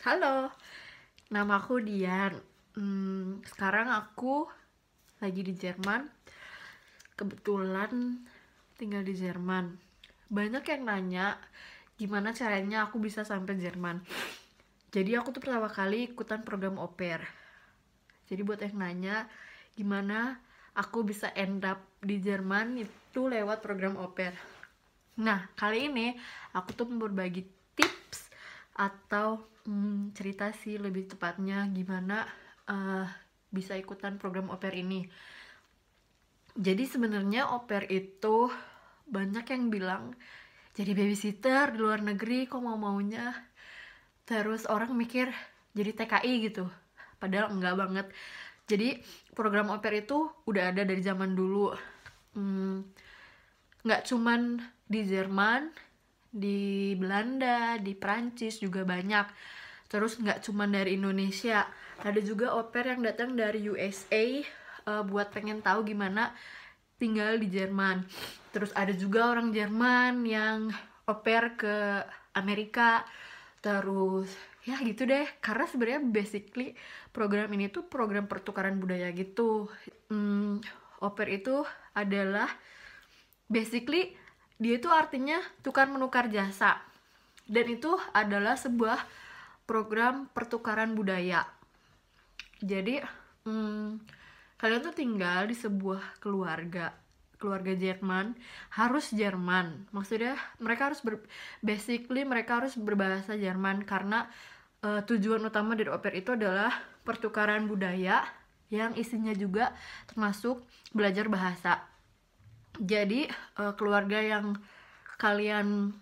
Halo, nama aku Dian. Sekarang aku lagi di Jerman. Kebetulan tinggal di Jerman. Banyak yang nanya gimana caranya aku bisa sampai Jerman. Jadi aku tuh pertama kali ikutan program au pair. Jadi buat yang nanya gimana aku bisa end up di Jerman itu lewat program au pair. Nah, kali ini aku tuh mau berbagi tips atau cerita sih lebih tepatnya gimana eh, bisa ikutan program au pair ini. Jadi sebenarnya au pair itu banyak yang bilang jadi babysitter di luar negeri kok mau-maunya. Terus orang mikir jadi TKI gitu. Padahal enggak banget. Jadi program au pair itu udah ada dari zaman dulu. Nggak cuman di Jerman, di Belanda, di Prancis juga banyak. Terus nggak cuman dari Indonesia, ada juga au pair yang datang dari USA buat pengen tahu gimana tinggal di Jerman. Terus ada juga orang Jerman yang au pair ke Amerika. Terus ya gitu deh, karena sebenarnya basically program ini tuh program pertukaran budaya gitu. Au pair itu adalah basically dia itu artinya tukar menukar jasa, dan itu adalah sebuah program pertukaran budaya. Jadi kalian tuh tinggal di sebuah keluarga Jerman, harus Jerman, maksudnya mereka harus basically mereka harus berbahasa Jerman, karena tujuan utama dari au pair itu adalah pertukaran budaya yang isinya juga termasuk belajar bahasa. Jadi keluarga yang kalian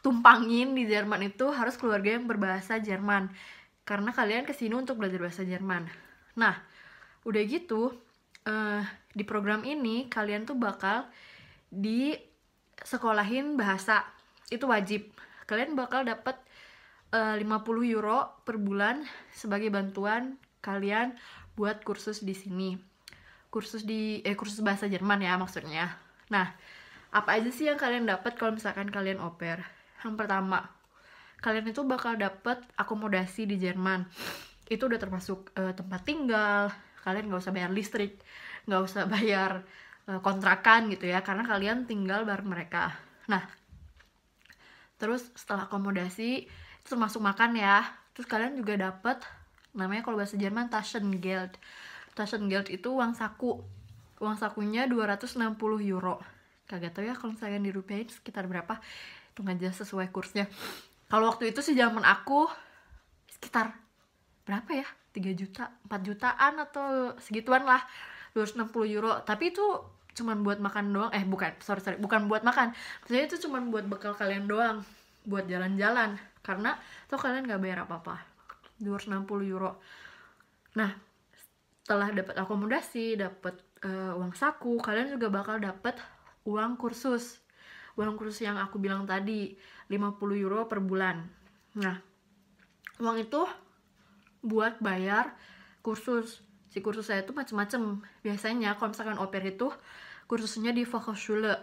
tumpangin di Jerman itu harus keluarga yang berbahasa Jerman, karena kalian kesini untuk belajar bahasa Jerman. Nah, udah gitu di program ini kalian tuh bakal disekolahin bahasa, itu wajib. Kalian bakal dapat 50 euro per bulan sebagai bantuan kalian buat kursus di sini. Kursus bahasa Jerman ya maksudnya. Nah, apa aja sih yang kalian dapat kalau misalkan kalian au pair? Yang pertama, kalian itu bakal dapat akomodasi di Jerman. Itu udah termasuk tempat tinggal, kalian nggak usah bayar listrik, nggak usah bayar kontrakan gitu ya, karena kalian tinggal bareng mereka. Nah, terus setelah akomodasi itu termasuk makan ya. Terus kalian juga dapat namanya kalau bahasa Jerman Taschengeld. Taschengeld itu uang saku. Uang sakunya 260 euro. Kagak tau ya kalau misalnya dirupiahin sekitar berapa. Itu nggak jelas sesuai kursnya. Kalau waktu itu sih zaman aku sekitar berapa ya? 3 juta, 4 jutaan atau segituan lah. 260 euro. Tapi itu cuman buat makan doang. Bukan buat makan. Maksudnya itu cuman buat bekal kalian doang, buat jalan-jalan, karena tuh kalian nggak bayar apa-apa. 260 euro. Nah, setelah dapat akomodasi, dapat uang saku, kalian juga bakal dapat uang kursus. Uang kursus yang aku bilang tadi, 50 euro per bulan. Nah, uang itu buat bayar kursus. Si kursus saya itu macem-macem. Biasanya kalau misalkan au pair itu kursusnya di Volksschule.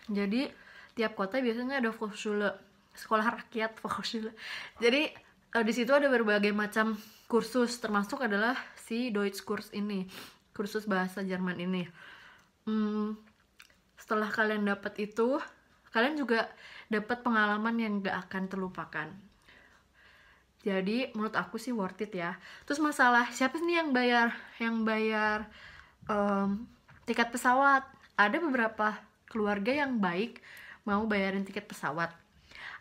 Jadi tiap kota biasanya ada Volksschule, sekolah rakyat Volksschule. Jadi di situ ada berbagai macam kursus, termasuk adalah si Deutsch Kurs ini, kursus bahasa Jerman ini. Setelah kalian dapat itu, kalian juga dapat pengalaman yang gak akan terlupakan. Jadi menurut aku sih worth it ya. Terus masalah siapa sih yang bayar tiket pesawat? Ada beberapa keluarga yang baik mau bayarin tiket pesawat.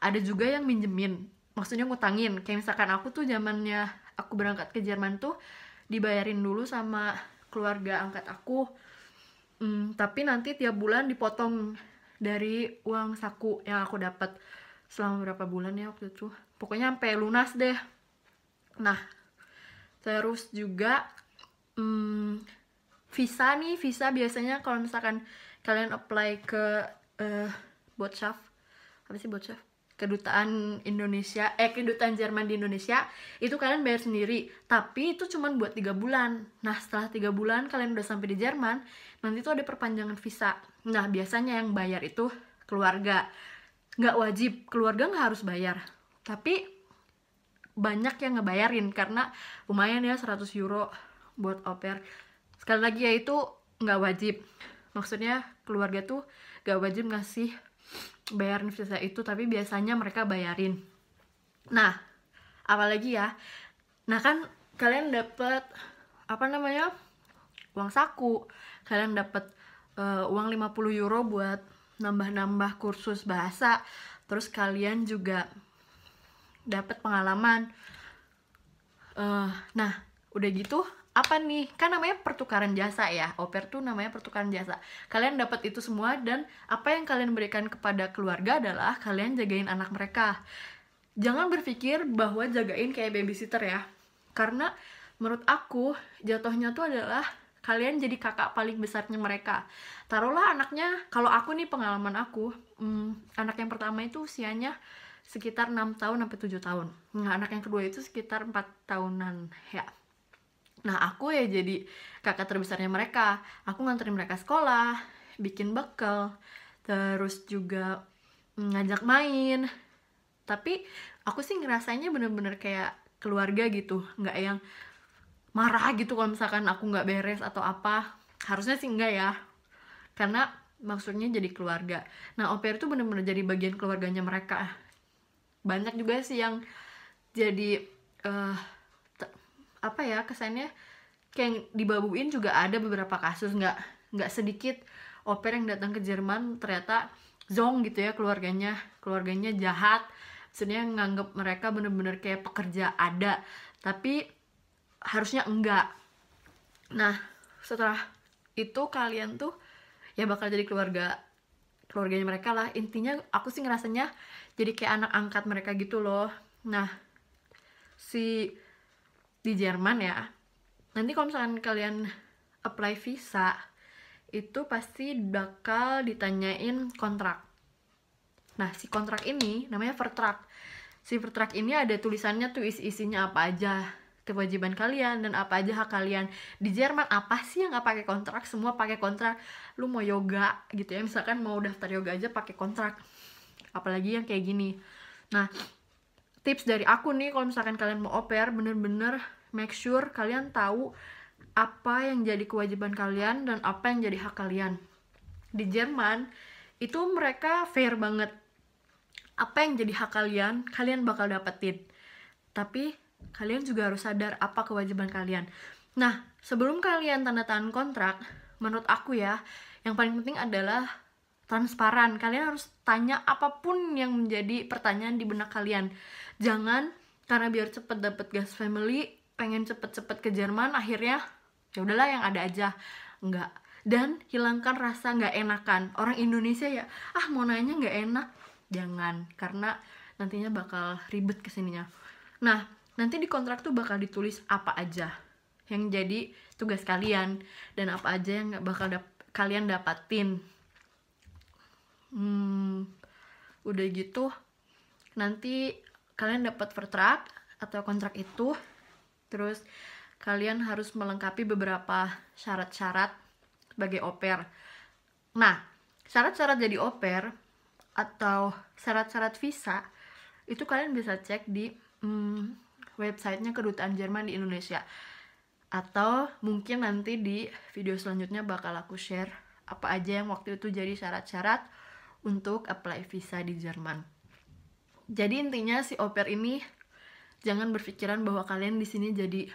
Ada juga yang minjemin, maksudnya ngutangin. Kayak misalkan aku tuh zamannya aku berangkat ke Jerman tuh dibayarin dulu sama keluarga angkat aku. Tapi nanti tiap bulan dipotong dari uang saku yang aku dapat selama berapa bulan ya waktu itu. Pokoknya sampai lunas deh. Nah, terus juga visa biasanya kalau misalkan kalian apply ke Botschaft, apa sih Botschaft? Kedutaan Jerman di Indonesia, itu kalian bayar sendiri, tapi itu cuma buat 3 bulan. Nah, setelah 3 bulan kalian udah sampai di Jerman, nanti tuh ada perpanjangan visa. Nah, biasanya yang bayar itu keluarga. Nggak wajib, keluarga nggak harus bayar, tapi banyak yang ngebayarin karena lumayan ya 100 euro buat au pair. Sekali lagi ya, itu nggak wajib, maksudnya keluarga tuh nggak wajib ngasih bayarin visa itu, tapi biasanya mereka bayarin. Nah, apalagi ya, nah kan kalian dapat apa namanya, uang saku, kalian dapat uang 50 euro buat nambah-nambah kursus bahasa, terus kalian juga dapat pengalaman. Nah, udah gitu apa nih, kan namanya pertukaran jasa ya, au pair tuh namanya pertukaran jasa. Kalian dapat itu semua, dan apa yang kalian berikan kepada keluarga adalah kalian jagain anak mereka. Jangan berpikir bahwa jagain kayak babysitter ya, karena menurut aku jatuhnya tuh adalah kalian jadi kakak paling besarnya mereka. Taruhlah anaknya, kalau aku nih pengalaman aku, anak yang pertama itu usianya sekitar 6 tahun sampai 7 tahun. Nah, anak yang kedua itu sekitar 4 tahunan ya. Nah, aku ya jadi kakak terbesarnya mereka. Aku nganterin mereka sekolah, bikin bekal, terus juga ngajak main. Tapi aku sih ngerasanya bener-bener kayak keluarga gitu, nggak yang marah gitu kalau misalkan aku nggak beres atau apa. Harusnya sih enggak ya, karena maksudnya jadi keluarga. Nah, au pair itu bener-bener jadi bagian keluarganya mereka. Banyak juga sih yang jadi apa ya, kesannya kayak dibabuin juga ada beberapa kasus, nggak sedikit au pair yang datang ke Jerman ternyata zong gitu ya, keluarganya jahat, maksudnya nganggep mereka bener-bener kayak pekerja ada, tapi harusnya enggak. Nah, setelah itu kalian tuh ya bakal jadi keluarganya mereka lah. Intinya aku sih ngerasanya jadi kayak anak angkat mereka gitu loh. Nah, di Jerman ya, nanti kalau misalkan kalian apply visa itu pasti bakal ditanyain kontrak. Nah, si kontrak ini namanya Vertrag. Si Vertrag ini ada tulisannya tuh isinya apa aja kewajiban kalian dan apa aja hak kalian. Di Jerman apa sih yang nggak pakai kontrak? Semua pakai kontrak. Lu mau yoga gitu ya, misalkan mau daftar yoga aja pakai kontrak, apalagi yang kayak gini. Nah, tips dari aku nih, kalau misalkan kalian mau au pair, bener-bener make sure kalian tahu apa yang jadi kewajiban kalian dan apa yang jadi hak kalian. Di Jerman itu mereka fair banget. Apa yang jadi hak kalian bakal dapetin, tapi kalian juga harus sadar apa kewajiban kalian. Nah, sebelum kalian tanda tangan kontrak, menurut aku ya, yang paling penting adalah transparan. Kalian harus tanya apapun yang menjadi pertanyaan di benak kalian. Jangan karena biar cepet dapet gas family, pengen cepet-cepet ke Jerman, akhirnya ya udahlah yang ada aja. Enggak. Dan hilangkan rasa nggak enakan. Orang Indonesia ya, mau nanya nggak enak. Jangan, karena nantinya bakal ribet kesininya. Nah, nanti di kontrak tuh bakal ditulis apa aja yang jadi tugas kalian dan apa aja yang nggak bakal kalian dapatin. Udah gitu, nanti kalian dapat vertrag atau kontrak itu, terus kalian harus melengkapi beberapa syarat-syarat sebagai au pair. Nah, syarat-syarat jadi au pair atau syarat-syarat visa itu kalian bisa cek di websitenya Kedutaan Jerman di Indonesia, atau mungkin nanti di video selanjutnya bakal aku share apa aja yang waktu itu jadi syarat-syarat untuk apply visa di Jerman. Jadi intinya si au pair ini jangan berpikiran bahwa kalian di sini jadi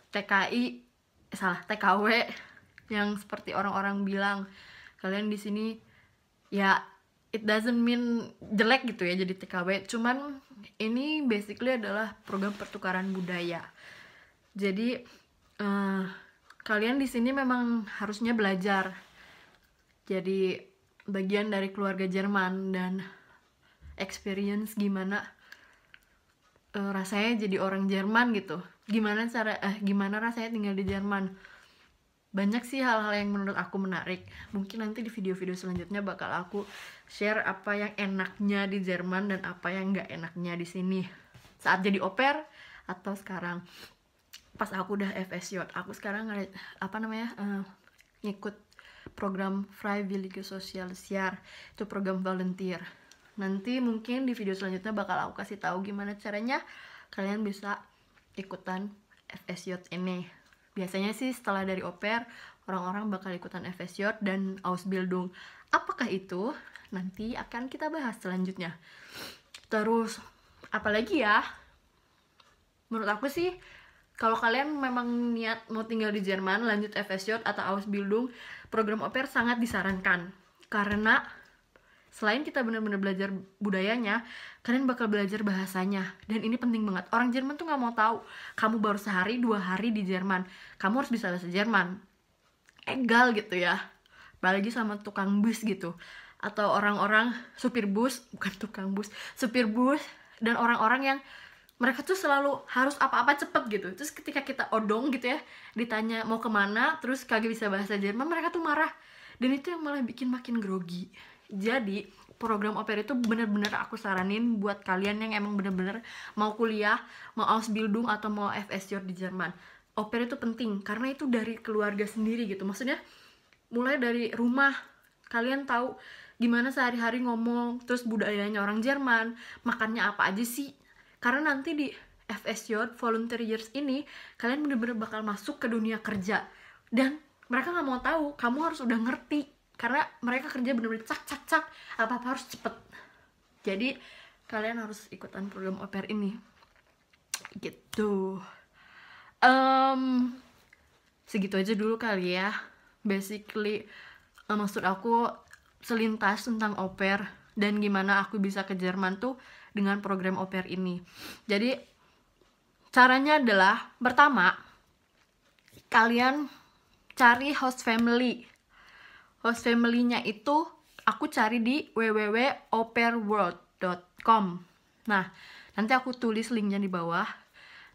TKW yang seperti orang-orang bilang. Kalian di sini ya, it doesn't mean jelek gitu ya jadi TKW, cuman ini basically adalah program pertukaran budaya. Jadi kalian di sini memang harusnya belajar jadi bagian dari keluarga Jerman dan experience gimana rasanya jadi orang Jerman gitu. Gimana rasanya tinggal di Jerman. Banyak sih hal-hal yang menurut aku menarik. Mungkin nanti di video-video selanjutnya bakal aku share apa yang enaknya di Jerman dan apa yang nggak enaknya di sini saat jadi au pair atau sekarang pas aku udah FSJ. Aku sekarang ngikut program Freiwillige Sozialjahr, itu program volunteer. Nanti mungkin di video selanjutnya bakal aku kasih tahu gimana caranya kalian bisa ikutan FSY ini. Biasanya sih setelah dari au pair, orang-orang bakal ikutan FSY dan Ausbildung. Apakah itu? Nanti akan kita bahas selanjutnya. Terus, apalagi ya? Menurut aku sih, kalau kalian memang niat mau tinggal di Jerman, lanjut FSY atau Ausbildung, program au pair sangat disarankan. Karena selain kita benar-benar belajar budayanya, kalian bakal belajar bahasanya. Dan ini penting banget. Orang Jerman tuh gak mau tahu kamu baru sehari, 2 hari di Jerman, kamu harus bisa bahasa Jerman. Egal gitu ya. Apalagi sama tukang bus gitu. Atau orang-orang supir bus, bukan tukang bus, supir bus, dan orang-orang yang mereka tuh selalu harus apa-apa cepet gitu. Terus ketika kita odong gitu ya, ditanya mau kemana, terus kagak bisa bahasa Jerman, mereka tuh marah. Dan itu yang malah bikin makin grogi. Jadi program au pair itu bener-bener aku saranin buat kalian yang emang bener-bener mau kuliah, mau Ausbildung atau mau FSJ di Jerman. Au pair itu penting karena itu dari keluarga sendiri gitu. Maksudnya mulai dari rumah, kalian tahu gimana sehari-hari ngomong, terus budayanya orang Jerman, makannya apa aja sih. Karena nanti di FSJ volunteer years ini kalian bener-bener bakal masuk ke dunia kerja, dan mereka nggak mau tahu kamu harus udah ngerti, karena mereka kerja bener-bener cak, apa-apa harus cepet. Jadi kalian harus ikutan program au pair ini gitu. Segitu aja dulu kali ya. Basically maksud aku selintas tentang au pair dan gimana aku bisa ke Jerman tuh dengan program au pair ini. Jadi caranya adalah, pertama, kalian cari host family. Host family-nya itu aku cari di www.aupairworld.com. Nah, nanti aku tulis linknya di bawah.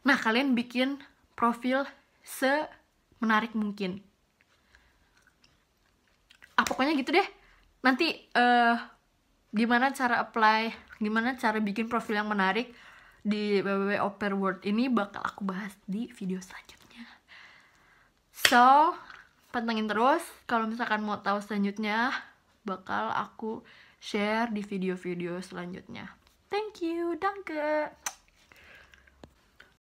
Nah, kalian bikin profil semenarik mungkin. Pokoknya gitu deh. Nanti gimana cara apply, gimana cara bikin profil yang menarik di www.aupairworld ini bakal aku bahas di video selanjutnya. So, pantengin terus. Kalau misalkan mau tahu selanjutnya, bakal aku share di video-video selanjutnya. Thank you, danke.